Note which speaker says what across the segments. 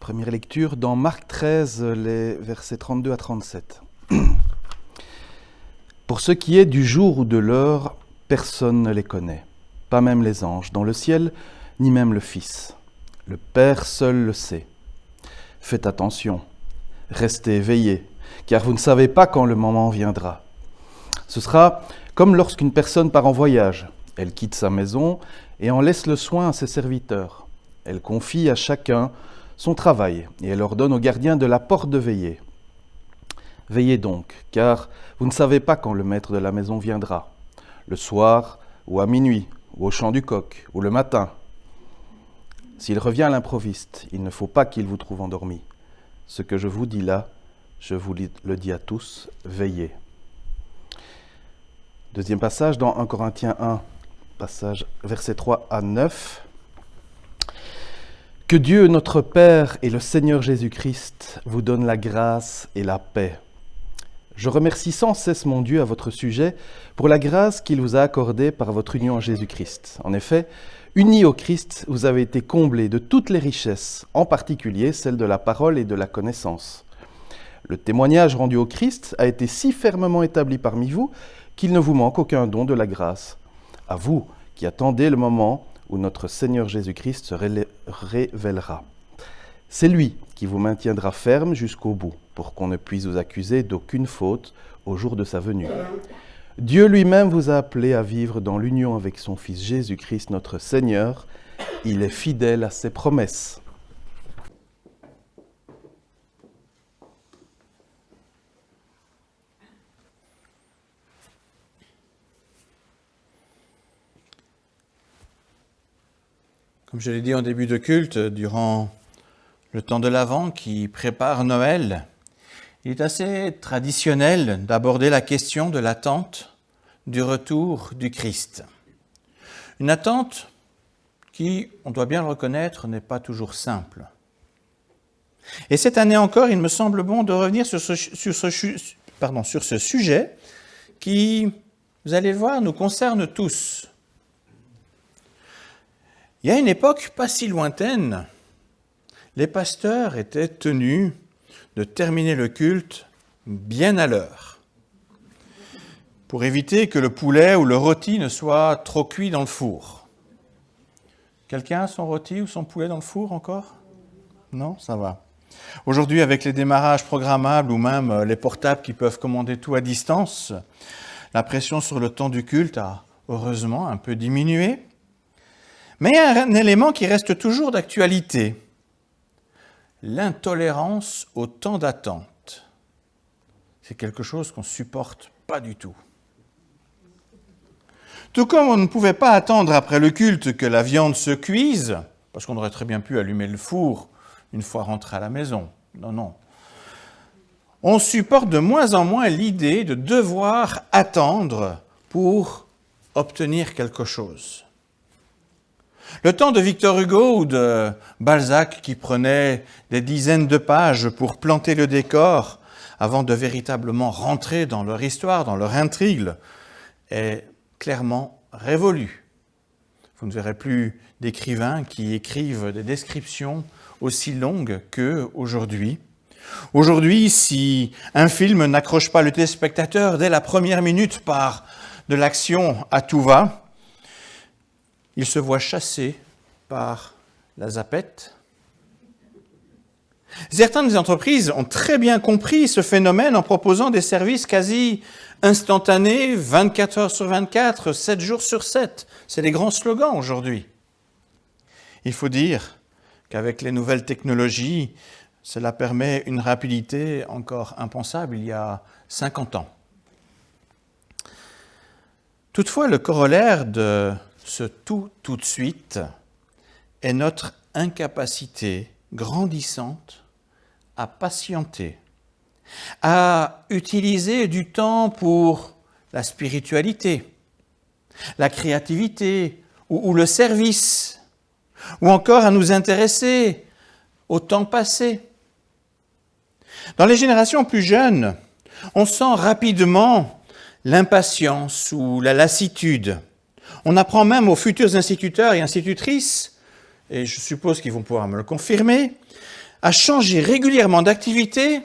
Speaker 1: Première lecture dans Marc 13, les versets 32 à 37. Pour ce qui est du jour ou de l'heure, personne ne les connaît, pas même les anges dans le ciel, ni même le Fils. Le Père seul le sait. Faites attention, restez éveillés, car vous ne savez pas quand le moment viendra. Ce sera comme lorsqu'une personne part en voyage. Elle quitte sa maison et en laisse le soin à ses serviteurs. Elle confie à chacun son travail et elle ordonne aux gardiens de la porte de veiller. Veillez donc, car vous ne savez pas quand le maître de la maison viendra, le soir ou à minuit, ou au chant du coq, ou le matin. S'il revient à l'improviste, il ne faut pas qu'il vous trouve endormi. Ce que je vous dis là, je vous le dis à tous, veillez. Deuxième passage dans 1 Corinthiens 1, passage versets 3 à 9. Que Dieu, notre Père et le Seigneur Jésus-Christ vous donne la grâce et la paix. Je remercie sans cesse mon Dieu à votre sujet pour la grâce qu'il vous a accordée par votre union à Jésus-Christ. En effet, unis au Christ, vous avez été comblés de toutes les richesses, en particulier celles de la parole et de la connaissance. Le témoignage rendu au Christ a été si fermement établi parmi vous qu'il ne vous manque aucun don de la grâce. À vous qui attendez le moment où notre Seigneur Jésus-Christ se révélera. C'est lui qui vous maintiendra ferme jusqu'au bout, pour qu'on ne puisse vous accuser d'aucune faute au jour de sa venue. Dieu lui-même vous a appelé à vivre dans l'union avec son Fils Jésus-Christ, notre Seigneur. Il est fidèle à ses promesses.
Speaker 2: Comme je l'ai dit en début de culte, durant le temps de l'Avent qui prépare Noël, il est assez traditionnel d'aborder la question de l'attente du retour du Christ. Une attente qui, on doit bien le reconnaître, n'est pas toujours simple. Et cette année encore, il me semble bon de revenir sur ce sujet qui, vous allez le voir, nous concerne tous. Il y a une époque pas si lointaine, les pasteurs étaient tenus de terminer le culte bien à l'heure, pour éviter que le poulet ou le rôti ne soit trop cuit dans le four. Quelqu'un a son rôti ou son poulet dans le four encore ? Non, ça va. Aujourd'hui, avec les démarrages programmables ou même les portables qui peuvent commander tout à distance, la pression sur le temps du culte a heureusement un peu diminué. Mais il y a un élément qui reste toujours d'actualité, l'intolérance au temps d'attente. C'est quelque chose qu'on ne supporte pas du tout. Tout comme on ne pouvait pas attendre après le culte que la viande se cuise, parce qu'on aurait très bien pu allumer le four une fois rentré à la maison. Non. On supporte de moins en moins l'idée de devoir attendre pour obtenir quelque chose. Le temps de Victor Hugo ou de Balzac qui prenait des dizaines de pages pour planter le décor avant de véritablement rentrer dans leur histoire, dans leur intrigue, est clairement révolu. Vous ne verrez plus d'écrivains qui écrivent des descriptions aussi longues qu'aujourd'hui. Aujourd'hui, si un film n'accroche pas le téléspectateur dès la première minute par de l'action à tout va, il se voit chassé par la zapette. Certaines entreprises ont très bien compris ce phénomène en proposant des services quasi instantanés, 24 heures sur 24, 7 jours sur 7. C'est les grands slogans aujourd'hui. Il faut dire qu'avec les nouvelles technologies, cela permet une rapidité encore impensable il y a 50 ans. Toutefois, le corollaire de ce tout de suite est notre incapacité grandissante à patienter, à utiliser du temps pour la spiritualité, la créativité ou le service, ou encore à nous intéresser au temps passé. Dans les générations plus jeunes, on sent rapidement l'impatience ou la lassitude. On apprend même aux futurs instituteurs et institutrices, et je suppose qu'ils vont pouvoir me le confirmer, à changer régulièrement d'activité,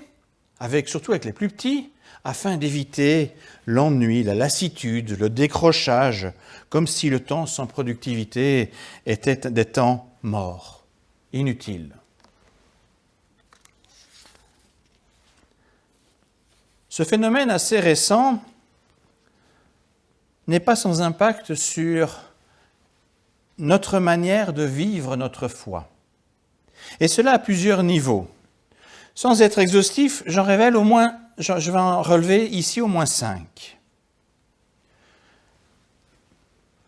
Speaker 2: surtout avec les plus petits, afin d'éviter l'ennui, la lassitude, le décrochage, comme si le temps sans productivité était des temps morts, inutiles. Ce phénomène assez récent n'est pas sans impact sur notre manière de vivre notre foi. Et cela à plusieurs niveaux. Sans être exhaustif, je vais en relever ici au moins 5.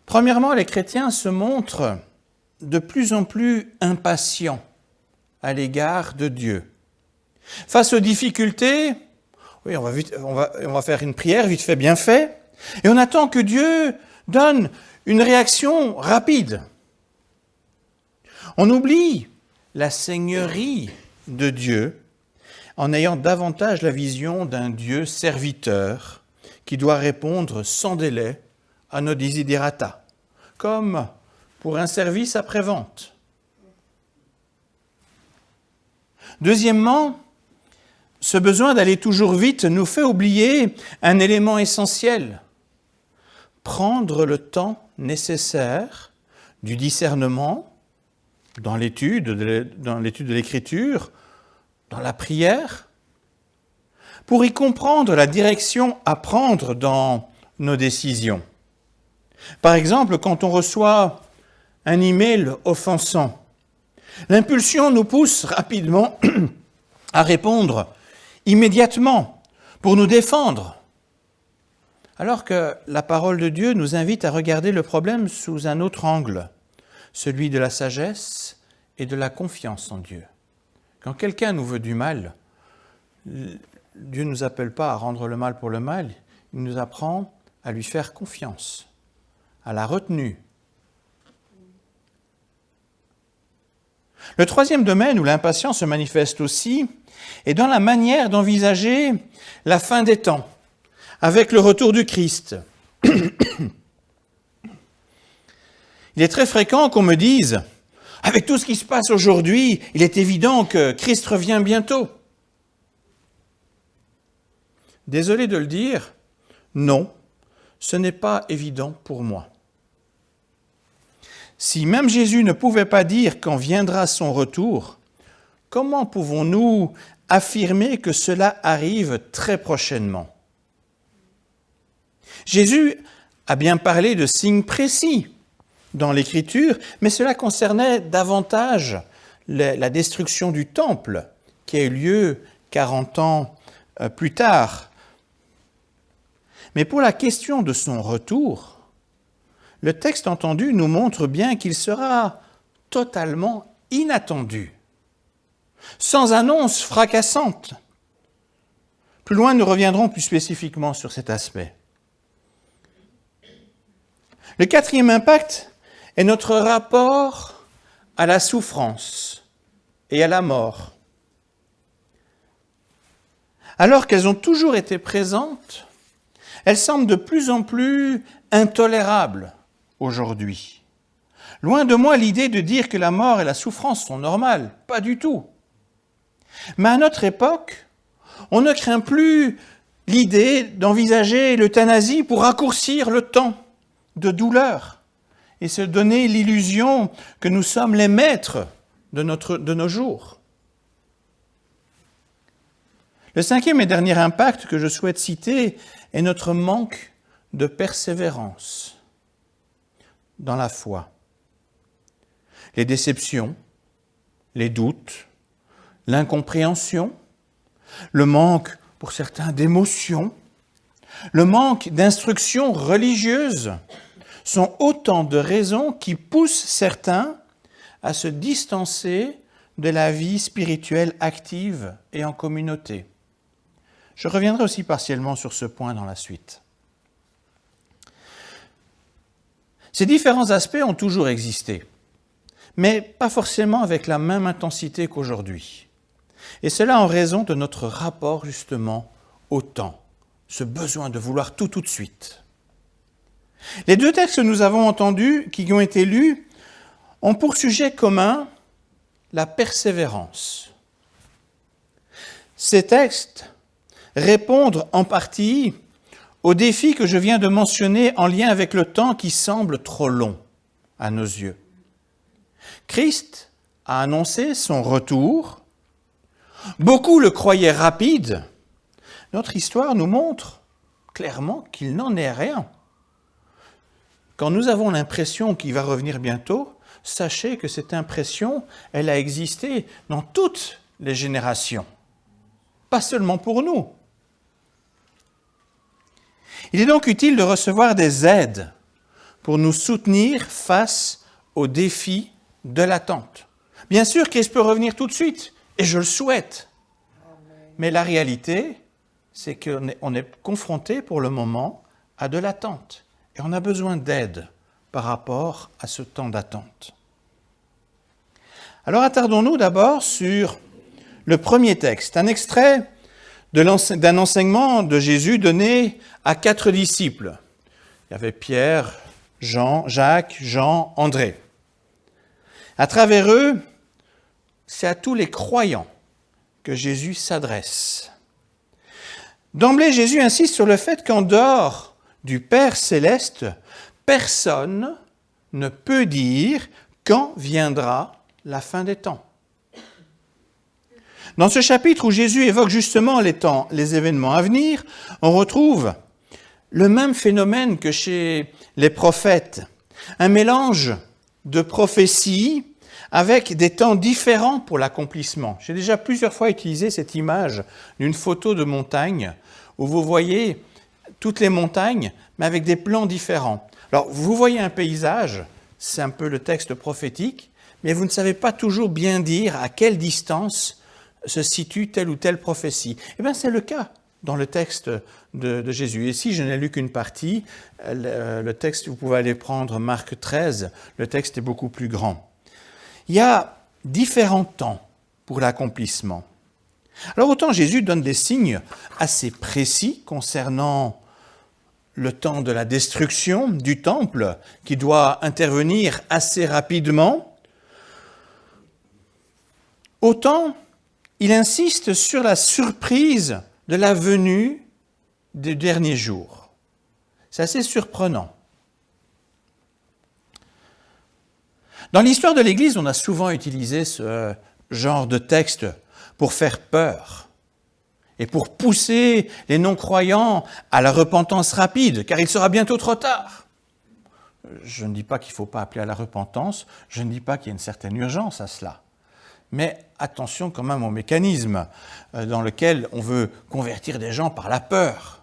Speaker 2: Premièrement, les chrétiens se montrent de plus en plus impatients à l'égard de Dieu. Face aux difficultés, oui, on va faire une prière vite fait, bien fait, et on attend que Dieu donne une réaction rapide. On oublie la seigneurie de Dieu en ayant davantage la vision d'un Dieu serviteur qui doit répondre sans délai à nos desiderata, comme pour un service après-vente. Deuxièmement, ce besoin d'aller toujours vite nous fait oublier un élément essentiel: prendre le temps nécessaire du discernement dans l'étude de l'Écriture, dans la prière, pour y comprendre la direction à prendre dans nos décisions. Par exemple, quand on reçoit un email offensant, l'impulsion nous pousse rapidement à répondre immédiatement pour nous défendre, alors que la parole de Dieu nous invite à regarder le problème sous un autre angle, celui de la sagesse et de la confiance en Dieu. Quand quelqu'un nous veut du mal, Dieu ne nous appelle pas à rendre le mal pour le mal, il nous apprend à lui faire confiance, à la retenue. Le troisième domaine où l'impatience se manifeste aussi est dans la manière d'envisager la fin des temps, avec le retour du Christ. Il est très fréquent qu'on me dise: avec tout ce qui se passe aujourd'hui, il est évident que Christ revient bientôt. Désolé de le dire, non, ce n'est pas évident pour moi. Si même Jésus ne pouvait pas dire quand viendra son retour, comment pouvons-nous affirmer que cela arrive très prochainement? Jésus a bien parlé de signes précis dans l'Écriture, mais cela concernait davantage la destruction du temple qui a eu lieu 40 ans plus tard. Mais pour la question de son retour, le texte entendu nous montre bien qu'il sera totalement inattendu, sans annonce fracassante. Plus loin, nous reviendrons plus spécifiquement sur cet aspect. Le quatrième impact est notre rapport à la souffrance et à la mort. Alors qu'elles ont toujours été présentes, elles semblent de plus en plus intolérables aujourd'hui. Loin de moi l'idée de dire que la mort et la souffrance sont normales, pas du tout. Mais à notre époque, on ne craint plus l'idée d'envisager l'euthanasie pour raccourcir le temps de douleur et se donner l'illusion que nous sommes les maîtres de nos jours. Le cinquième et dernier impact que je souhaite citer est notre manque de persévérance dans la foi. Les déceptions, les doutes, l'incompréhension, le manque pour certains d'émotions, le manque d'instruction religieuse sont autant de raisons qui poussent certains à se distancer de la vie spirituelle active et en communauté. Je reviendrai aussi partiellement sur ce point dans la suite. Ces différents aspects ont toujours existé, mais pas forcément avec la même intensité qu'aujourd'hui. Et cela en raison de notre rapport justement au temps, ce besoin de vouloir tout de suite. Les deux textes que nous avons entendus, qui ont été lus, ont pour sujet commun la persévérance ces textes répondent en partie aux défis que je viens de mentionner en lien avec le temps qui semble trop long à nos yeux. Christ a annoncé son retour. Beaucoup le croyaient rapide. Notre histoire nous montre clairement qu'il n'en est rien. Quand nous avons l'impression qu'il va revenir bientôt, sachez que cette impression, elle a existé dans toutes les générations, pas seulement pour nous. Il est donc utile de recevoir des aides pour nous soutenir face aux défis de l'attente. Bien sûr, Christ peut revenir tout de suite, et je le souhaite. Mais la réalité, c'est qu'on est confronté pour le moment à de l'attente. Et on a besoin d'aide par rapport à ce temps d'attente. Alors attardons-nous d'abord sur le premier texte, un extrait d'un enseignement de Jésus donné à 4 disciples. Il y avait Pierre, Jacques, Jean, André. À travers eux, c'est à tous les croyants que Jésus s'adresse. D'emblée, Jésus insiste sur le fait qu'en dehors du Père céleste, personne ne peut dire quand viendra la fin des temps. Dans ce chapitre où Jésus évoque justement les événements à venir, on retrouve le même phénomène que chez les prophètes, un mélange de prophéties avec des temps différents pour l'accomplissement. J'ai déjà plusieurs fois utilisé cette image d'une photo de montagne où vous voyez toutes les montagnes, mais avec des plans différents. Alors, vous voyez un paysage, c'est un peu le texte prophétique, mais vous ne savez pas toujours bien dire à quelle distance se situe telle ou telle prophétie. Eh bien, c'est le cas dans le texte de Jésus. Et si je n'ai lu qu'une partie, le texte, vous pouvez aller prendre Marc 13, le texte est beaucoup plus grand. Il y a différents temps pour l'accomplissement. Alors autant Jésus donne des signes assez précis concernant le temps de la destruction du temple, qui doit intervenir assez rapidement, autant il insiste sur la surprise de la venue des derniers jours. C'est assez surprenant. Dans l'histoire de l'Église, on a souvent utilisé ce genre de texte pour faire peur et pour pousser les non-croyants à la repentance rapide, car il sera bientôt trop tard. Je ne dis pas qu'il ne faut pas appeler à la repentance, je ne dis pas qu'il y a une certaine urgence à cela. Mais attention quand même au mécanisme dans lequel on veut convertir des gens par la peur.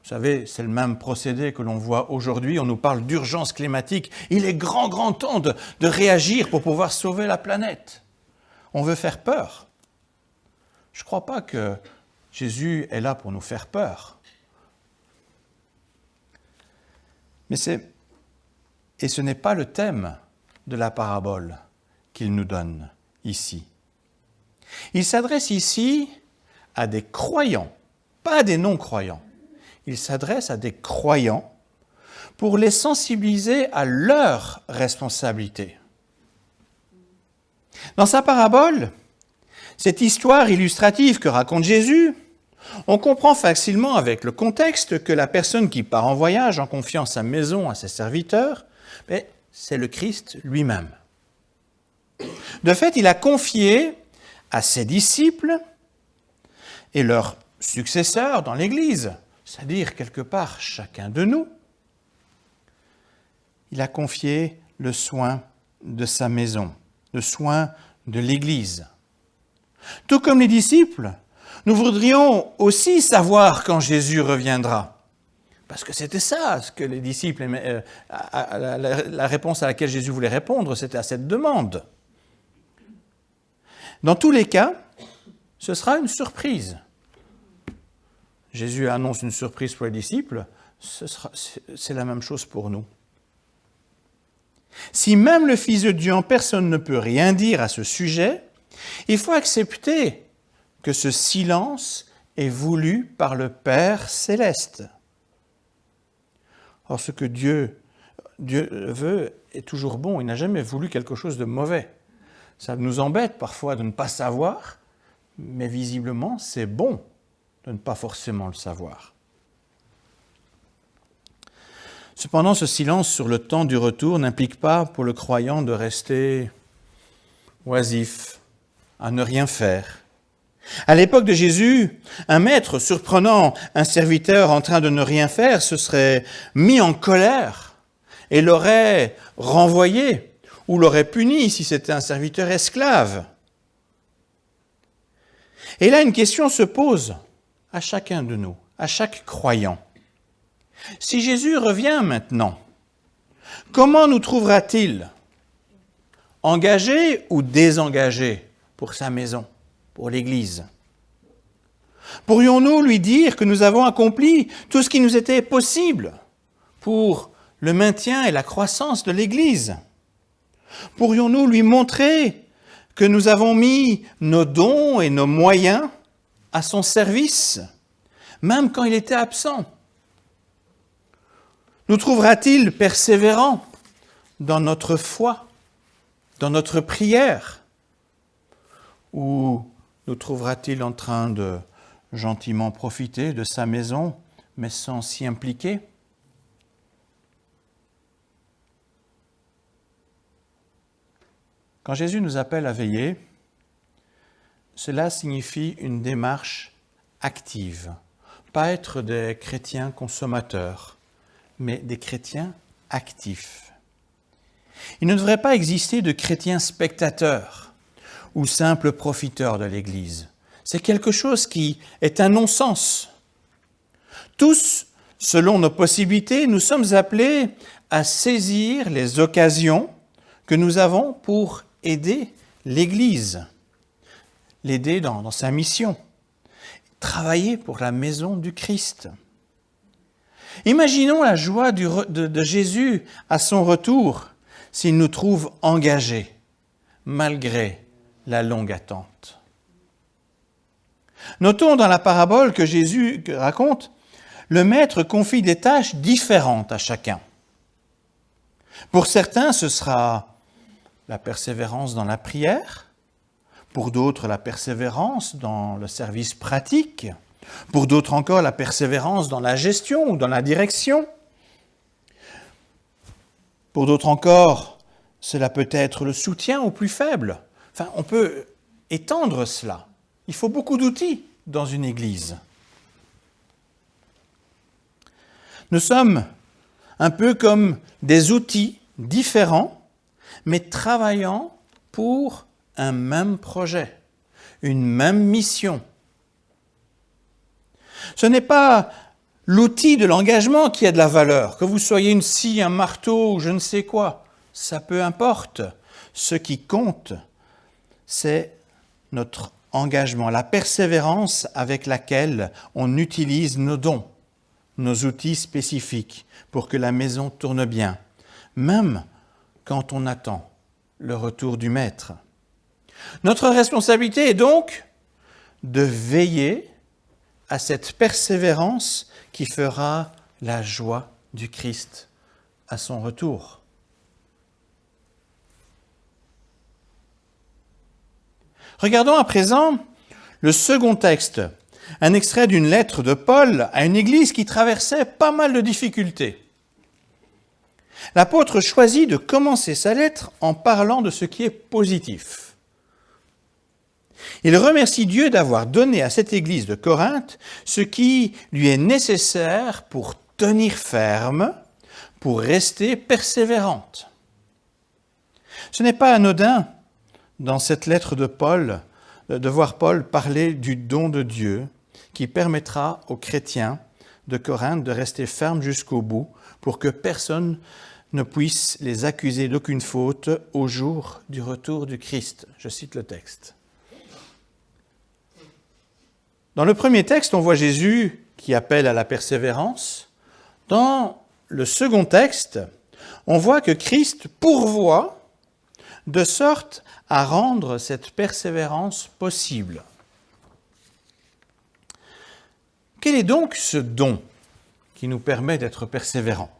Speaker 2: Vous savez, c'est le même procédé que l'on voit aujourd'hui. On nous parle d'urgence climatique. Il est grand temps de réagir pour pouvoir sauver la planète. On veut faire peur. Je ne crois pas que Jésus est là pour nous faire peur. Mais ce n'est pas le thème de la parabole qu'il nous donne ici. Il s'adresse ici à des croyants, pas à des non-croyants. Il s'adresse à des croyants pour les sensibiliser à leur responsabilité. Dans sa parabole, cette histoire illustrative que raconte Jésus, on comprend facilement avec le contexte que la personne qui part en voyage en confiant sa maison à ses serviteurs, c'est le Christ lui-même. De fait, il a confié à ses disciples et leurs successeurs dans l'Église, c'est-à-dire quelque part chacun de nous, il a confié le soin de sa maison, le soin de l'Église. Tout comme les disciples, nous voudrions aussi savoir quand Jésus reviendra. Parce que c'était ça ce que les disciples aimaient, la réponse à laquelle Jésus voulait répondre, c'était à cette demande. Dans tous les cas, ce sera une surprise. Jésus annonce une surprise pour les disciples, c'est la même chose pour nous. Si même le Fils de Dieu en personne ne peut rien dire à ce sujet, il faut accepter que ce silence est voulu par le Père céleste. Or, ce que Dieu veut est toujours bon, il n'a jamais voulu quelque chose de mauvais. Ça nous embête parfois de ne pas savoir, mais visiblement, c'est bon de ne pas forcément le savoir. Cependant, ce silence sur le temps du retour n'implique pas pour le croyant de rester oisif, à ne rien faire. À l'époque de Jésus, un maître surprenant un serviteur en train de ne rien faire se serait mis en colère et l'aurait renvoyé ou l'aurait puni si c'était un serviteur esclave. Et là, une question se pose à chacun de nous, à chaque croyant. Si Jésus revient maintenant, comment nous trouvera-t-il? Engagé ou désengagé pour sa maison, pour l'Église? Pourrions-nous lui dire que nous avons accompli tout ce qui nous était possible pour le maintien et la croissance de l'Église? Pourrions-nous lui montrer que nous avons mis nos dons et nos moyens à son service, même quand il était absent? Nous trouvera-t-il persévérants dans notre foi, dans notre prière? Ou nous trouvera-t-il en train de gentiment profiter de sa maison, mais sans s'y impliquer? Quand Jésus nous appelle à veiller, cela signifie une démarche active, pas être des chrétiens consommateurs, mais des chrétiens actifs. Il ne devrait pas exister de chrétiens spectateurs ou simples profiteurs de l'Église. C'est quelque chose qui est un non-sens. Tous, selon nos possibilités, nous sommes appelés à saisir les occasions que nous avons pour aider l'Église, l'aider dans sa mission, travailler pour la maison du Christ. Imaginons la joie de Jésus à son retour s'il nous trouve engagés, malgré la longue attente. Notons dans la parabole que Jésus raconte, le maître confie des tâches différentes à chacun. Pour certains, ce sera la persévérance dans la prière, pour d'autres, la persévérance dans le service pratique, pour d'autres encore, la persévérance dans la gestion ou dans la direction. Pour d'autres encore, cela peut être le soutien aux plus faibles. Enfin, on peut étendre cela. Il faut beaucoup d'outils dans une église. Nous sommes un peu comme des outils différents, mais travaillant pour un même projet, une même mission. Ce n'est pas l'outil de l'engagement qui a de la valeur, que vous soyez une scie, un marteau ou je ne sais quoi, ça peu importe. Ce qui compte, c'est notre engagement, la persévérance avec laquelle on utilise nos dons, nos outils spécifiques pour que la maison tourne bien, même quand on attend le retour du Maître. Notre responsabilité est donc de veiller à cette persévérance qui fera la joie du Christ à son retour. Regardons à présent le second texte, un extrait d'une lettre de Paul à une église qui traversait pas mal de difficultés. L'apôtre choisit de commencer sa lettre en parlant de ce qui est positif. Il remercie Dieu d'avoir donné à cette église de Corinthe ce qui lui est nécessaire pour tenir ferme, pour rester persévérante. Ce n'est pas anodin dans cette lettre de Paul de voir Paul parler du don de Dieu qui permettra aux chrétiens de Corinthe de rester fermes jusqu'au bout pour que personne ne puisse les accuser d'aucune faute au jour du retour du Christ. Je cite le texte. Dans le premier texte, on voit Jésus qui appelle à la persévérance. Dans le second texte, on voit que Christ pourvoit de sorte à rendre cette persévérance possible. Quel est donc ce don qui nous permet d'être persévérants?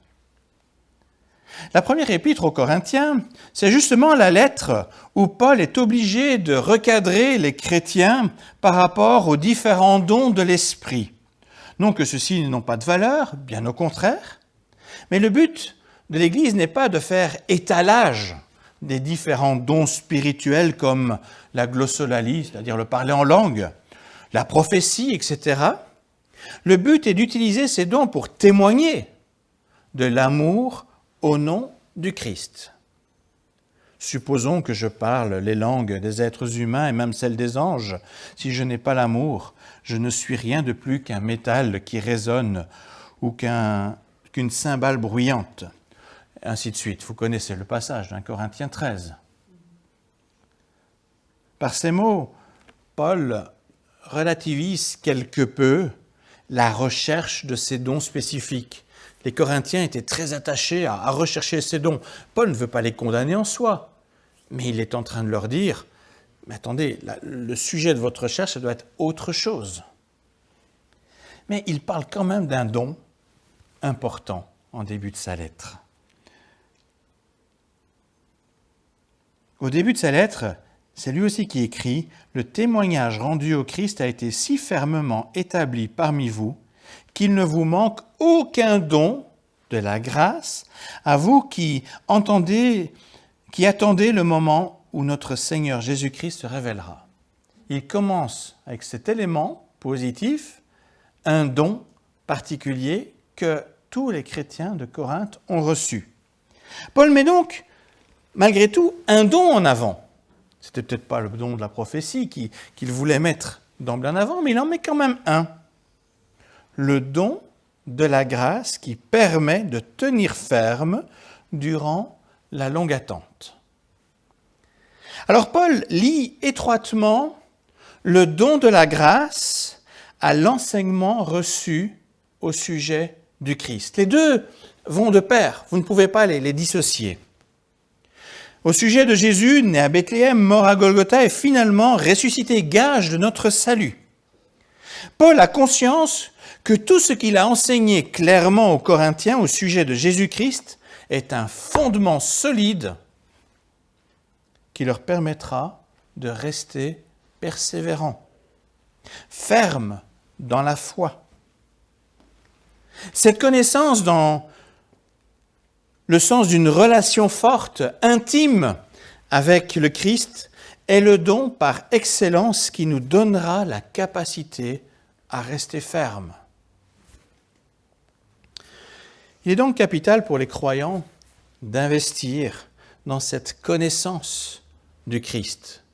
Speaker 2: La première épître aux Corinthiens, c'est justement la lettre où Paul est obligé de recadrer les chrétiens par rapport aux différents dons de l'esprit. Non que ceux-ci n'ont pas de valeur, bien au contraire, mais le but de l'Église n'est pas de faire étalage des différents dons spirituels comme la glossolalie, c'est-à-dire le parler en langue, la prophétie, etc. Le but est d'utiliser ces dons pour témoigner de l'amour au nom du Christ. Supposons que je parle les langues des êtres humains et même celles des anges. Si je n'ai pas l'amour, je ne suis rien de plus qu'un métal qui résonne ou qu'une cymbale bruyante. Et ainsi de suite. Vous connaissez le passage d'un Corinthiens 13. Par ces mots, Paul relativise quelque peu la recherche de ces dons spécifiques. Les Corinthiens étaient très attachés à rechercher ces dons. Paul ne veut pas les condamner en soi, mais il est en train de leur dire, mais attendez, le sujet de votre recherche, ça doit être autre chose. Mais il parle quand même d'un don important en début de sa lettre. Au début de sa lettre, c'est lui aussi qui écrit « Le témoignage rendu au Christ a été si fermement établi parmi vous qu'il ne vous manque aucun don de la grâce à vous qui attendez le moment où notre Seigneur Jésus-Christ se révélera. » Il commence avec cet élément positif, un don particulier que tous les chrétiens de Corinthe ont reçu. Paul met donc, malgré tout, un don en avant. C'était peut-être pas le don de la prophétie qu'il voulait mettre d'emblée en avant, mais il en met quand même un. Le don de la grâce qui permet de tenir ferme durant la longue attente. Alors Paul lie étroitement le don de la grâce à l'enseignement reçu au sujet du Christ. Les deux vont de pair, vous ne pouvez pas les dissocier. Au sujet de Jésus, né à Bethléem, mort à Golgotha et finalement ressuscité, gage de notre salut. Paul a conscience que tout ce qu'il a enseigné clairement aux Corinthiens au sujet de Jésus-Christ est un fondement solide qui leur permettra de rester persévérants, fermes dans la foi. Cette connaissance dans le sens d'une relation forte, intime avec le Christ est le don par excellence qui nous donnera la capacité à rester fermes. Il est donc capital pour les croyants d'investir dans cette connaissance du Christ.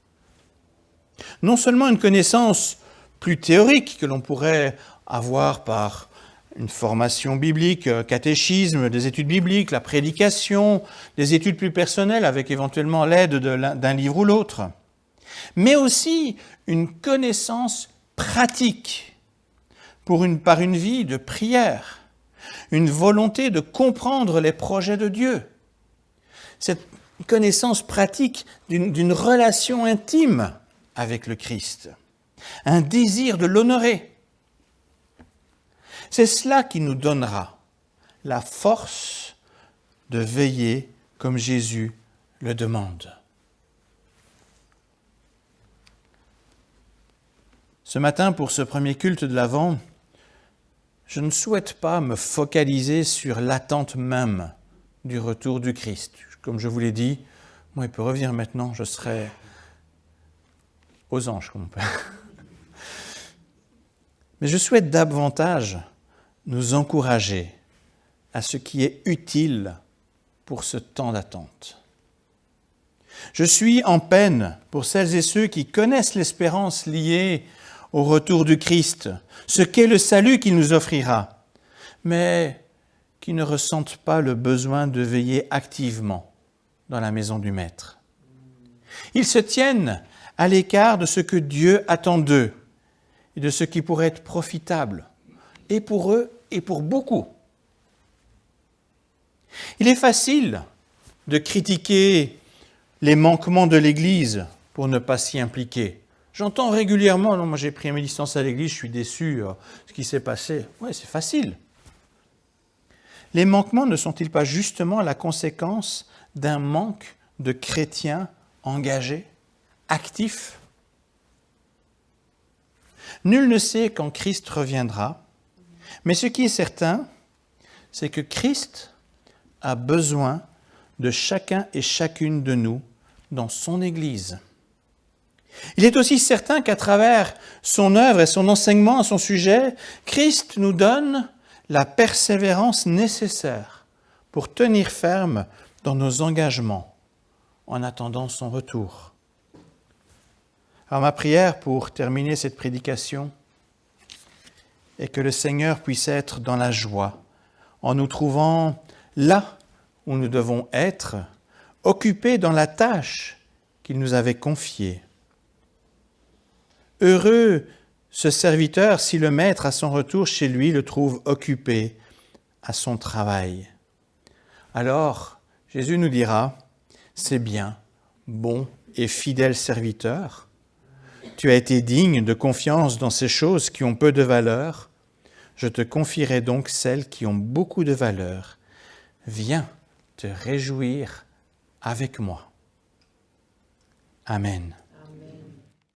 Speaker 2: Non seulement une connaissance plus théorique que l'on pourrait avoir par une formation biblique, catéchisme, des études bibliques, la prédication, des études plus personnelles avec éventuellement l'aide d'un livre ou l'autre, mais aussi une connaissance pratique par une vie de prière, une volonté de comprendre les projets de Dieu. Cette connaissance pratique d'une relation intime avec le Christ, un désir de l'honorer. C'est cela qui nous donnera la force de veiller comme Jésus le demande. Ce matin, pour ce premier culte de l'Avent, je ne souhaite pas me focaliser sur l'attente même du retour du Christ. Comme je vous l'ai dit, moi, il peut revenir maintenant, je serai aux anges, comme on peut. Mais je souhaite davantage nous encourager à ce qui est utile pour ce temps d'attente. Je suis en peine pour celles et ceux qui connaissent l'espérance liée au retour du Christ, ce qu'est le salut qu'il nous offrira, mais qui ne ressentent pas le besoin de veiller activement dans la maison du Maître. Ils se tiennent à l'écart de ce que Dieu attend d'eux et de ce qui pourrait être profitable, et pour eux et pour beaucoup. Il est facile de critiquer les manquements de l'Église pour ne pas s'y impliquer. J'entends régulièrement, non, moi j'ai pris mes licences à l'Église, je suis déçu, ce qui s'est passé. Oui, c'est facile. Les manquements ne sont-ils pas justement la conséquence d'un manque de chrétiens engagés, actifs? Nul ne sait quand Christ reviendra, mais ce qui est certain, c'est que Christ a besoin de chacun et chacune de nous dans son Église. Il est aussi certain qu'à travers son œuvre et son enseignement à son sujet, Christ nous donne la persévérance nécessaire pour tenir ferme dans nos engagements en attendant son retour. Alors ma prière pour terminer cette prédication est que le Seigneur puisse être dans la joie en nous trouvant là où nous devons être, occupés dans la tâche qu'il nous avait confiée. Heureux ce serviteur si le maître à son retour chez lui le trouve occupé à son travail. Alors Jésus nous dira, c'est bien, bon et fidèle serviteur, tu as été digne de confiance dans ces choses qui ont peu de valeur, je te confierai donc celles qui ont beaucoup de valeur. Viens te réjouir avec moi. Amen.